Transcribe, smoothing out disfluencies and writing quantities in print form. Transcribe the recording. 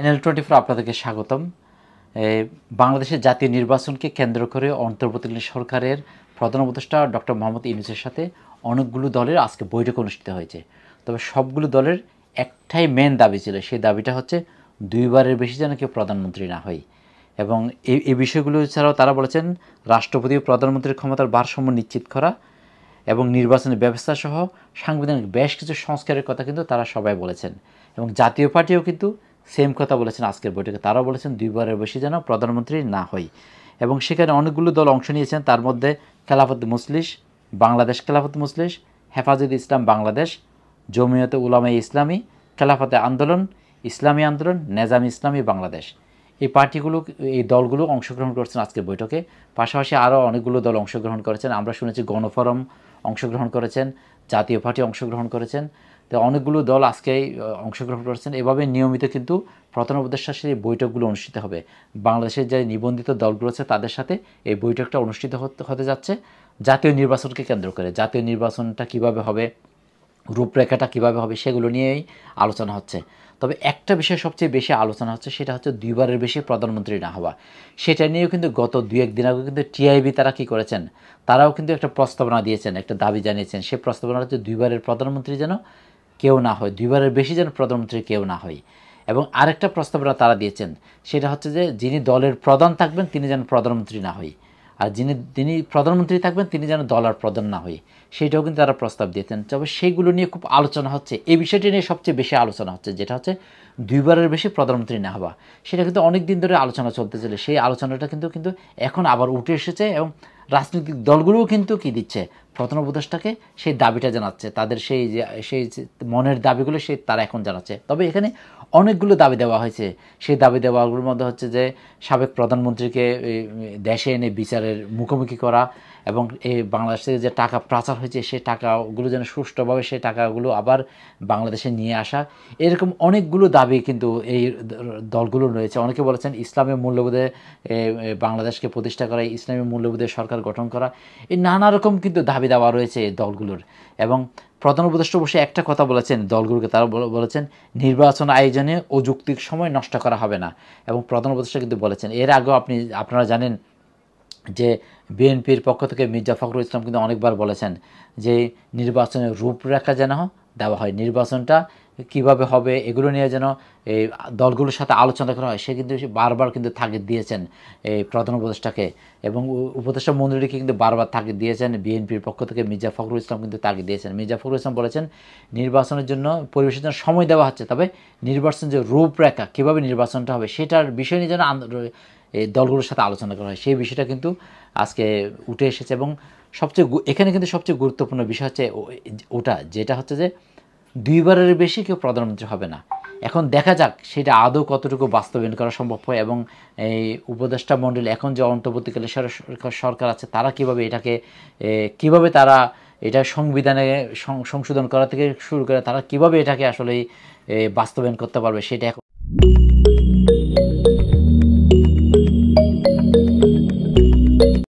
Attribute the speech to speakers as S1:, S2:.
S1: NL24 আপনাদেরকে স্বাগতম। বাংলাদেশের জাতীয় নির্বাচনকে কেন্দ্র করে অন্তর্বর্তীকালীন সরকারের প্রধান উপদেষ্টা ডক্টর মোহাম্মদ ইউনূসের সাথে অনেকগুলো দলের আজকে বৈঠক অনুষ্ঠিত হয়েছে। তবে সবগুলো দলের একটাই মেন দাবি ছিল, সেই দাবিটা হচ্ছে দুইবারের বেশি যেন কেউ প্রধানমন্ত্রী না হয়। এবং এই বিষয়গুলো ছাড়াও তারা বলেছেন রাষ্ট্রপতি ও প্রধানমন্ত্রীর ক্ষমতার ভারসাম্য নিশ্চিত করা এবং নির্বাচনের ব্যবস্থা সহ সাংবিধানিক বেশ কিছু সংস্কারের কথা কিন্তু তারা সবাই বলেছেন। এবং জাতীয় পার্টিও কিন্তু সেম কথা বলেছেন আজকের বৈঠকে। তারাও বলেছেন দুইবারের বেশি যেন প্রধানমন্ত্রী না হয়। এবং সেখানে অনেকগুলো দল অংশ নিয়েছেন, তার মধ্যে খেলাফত মজলিস, বাংলাদেশ খেলাফত মজলিস, হেফাজতে ইসলাম বাংলাদেশ, জমিয়তে উলামায়ে ইসলামী, খেলাফতে আন্দোলন, ইসলামী আন্দোলন, নেজামি ইসলামী বাংলাদেশ। এই দলগুলো অংশগ্রহণ করেছেন আজকের বৈঠকে। পাশাপাশি আরও অনেকগুলো দল অংশগ্রহণ করেছেন। আমরা শুনেছি গণফোরাম অংশগ্রহণ করেছেন, জাতীয় পার্টি অংশগ্রহণ করেছেন। তো অনেকগুলো দল আজকেই অংশগ্রহণ করেছেন। এভাবে নিয়মিত কিন্তু প্রধান উপদেষ্টার সাথে এই বৈঠকগুলো অনুষ্ঠিত হবে। বাংলাদেশের যে নিবন্ধিত দলগুলো আছে তাদের সাথে এই বৈঠকটা অনুষ্ঠিত হতে যাচ্ছে জাতীয় নির্বাচনকে কেন্দ্র করে। জাতীয় নির্বাচনটা কিভাবে হবে, রূপরেখাটা কিভাবে হবে, সেগুলো নিয়েই আলোচনা হচ্ছে। তবে একটা বিষয় সবচেয়ে বেশি আলোচনা হচ্ছে, সেটা হচ্ছে দুইবারের বেশি প্রধানমন্ত্রী না হওয়া। সেটা নিয়েও কিন্তু গত 2-1 দিন আগে কিন্তু টিআইবি তারা কী করেছেন, তারাও কিন্তু একটা প্রস্তাবনা দিয়েছেন, একটা দাবি জানিয়েছেন। সেই প্রস্তাবনা হচ্ছে দুইবারের প্রধানমন্ত্রী যেন কেউ না হয়, দুইবারের বেশি যেন প্রধানমন্ত্রী কেউ না হয়। এবং আরেকটা প্রস্তাবনা তারা দিয়েছেন, সেটা হচ্ছে যে যিনি দলের প্রধান থাকবেন তিনি যেন প্রধানমন্ত্রী না হয়, আর যিনি প্রধানমন্ত্রী থাকবেন তিনি যেন দলের প্রধান না হয়, সেইটাও কিন্তু তারা প্রস্তাব দিয়েছেন। তবে সেইগুলো নিয়ে খুব আলোচনা হচ্ছে। এই বিষয়টি নিয়ে সবচেয়ে বেশি আলোচনা হচ্ছে, যেটা হচ্ছে দুইবারের বেশি প্রধানমন্ত্রী না হওয়া। সেটা কিন্তু অনেক দিন ধরে আলোচনা চলতেছিল। সেই আলোচনাটা কিন্তু এখন আবার উঠে এসেছে এবং রাজনৈতিক দলগুলোও কিন্তু কী দিচ্ছে, প্রধান উপদেষ্টাকে সেই দাবিটা জানাচ্ছে, তাদের সেই মনের দাবিগুলো তারা এখন জানাচ্ছে। তবে এখানে অনেকগুলো দাবি দেওয়া হয়েছে। সেই দাবি দেওয়াগুলোর মধ্যে হচ্ছে যে সাবেক প্রধানমন্ত্রীকে দেশে এনে বিচারের মুখোমুখি করা এবং এই বাংলাদেশে যে টাকা পাচার হয়েছে সেই টাকাগুলো যেন সুষ্ঠুভাবে সেই টাকাগুলো আবার বাংলাদেশে নিয়ে আসা, এরকম অনেকগুলো দাবি কিন্তু এই দলগুলো রয়েছে। অনেকে বলেছেন ইসলামী মূল্যবোধে বাংলাদেশকে প্রতিষ্ঠা করা, ইসলামী মূল্যবোধে সরকার গঠন করা, এই নানা রকম কিন্তু দাবি দেওয়া রয়েছে এই দলগুলোর। এবং প্রধান উপদেষ্টা বসে একটা কথা বলেছেন দলগুলোকে, তারা বলেছেন নির্বাচন আয়োজনে অযৌক্তিক সময় নষ্ট করা হবে না। এবং প্রধান উপদেষ্টা কিন্তু বলেছেন, এর আগেও আপনারা জানেন যে বিএনপির পক্ষ থেকে মির্জা ফখরুল ইসলাম কিন্তু অনেকবার বলেছেন যে নির্বাচনের রূপরেখা যেন দেওয়া হয়, নির্বাচনটা কিভাবে হবে এগুলো নিয়ে যেন এই দলগুলোর সাথে আলোচনা করা হয়। সে কিন্তু বারবার কিন্তু তাগিদ দিয়েছেন এই প্রধান উপদেষ্টাকে, এবং উপদেষ্টা মন্ডলীকে কিন্তু বারবার তাগিদ দিয়েছেন। বিএনপির পক্ষ থেকে মির্জা ফখরুল ইসলাম কিন্তু তাগিদ দিয়েছেন। মির্জা ফখরুল ইসলাম বলেছেন নির্বাচনের জন্য পরিবেশের জন্য সময় দেওয়া হচ্ছে, তবে নির্বাচন যে রূপরেখা কীভাবে নির্বাচনটা হবে সেটার বিষয় নিয়ে যেন এই দলগুলোর সাথে আলোচনা করা হয়, সেই বিষয়টা কিন্তু আজকে উঠে এসেছে। এবং এখানে কিন্তু সবচেয়ে গুরুত্বপূর্ণ বিষয় হচ্ছে যেটা হচ্ছে যে দুইবারের বেশি কেউ প্রধানমন্ত্রী হবে না। এখন দেখা যাক সেটা আদৌ কতটুকু বাস্তবায়ন করা সম্ভব হয়, এবং এই উপদেষ্টা মণ্ডলী এখন যে অন্তর্বর্তীকালীন সরকার আছে তারা কিভাবে তারা এটা সংবিধানে সংশোধন করা থেকে শুরু করে তারা কিভাবে এটাকে আসলে বাস্তবায়ন করতে পারবে, সেটা এখন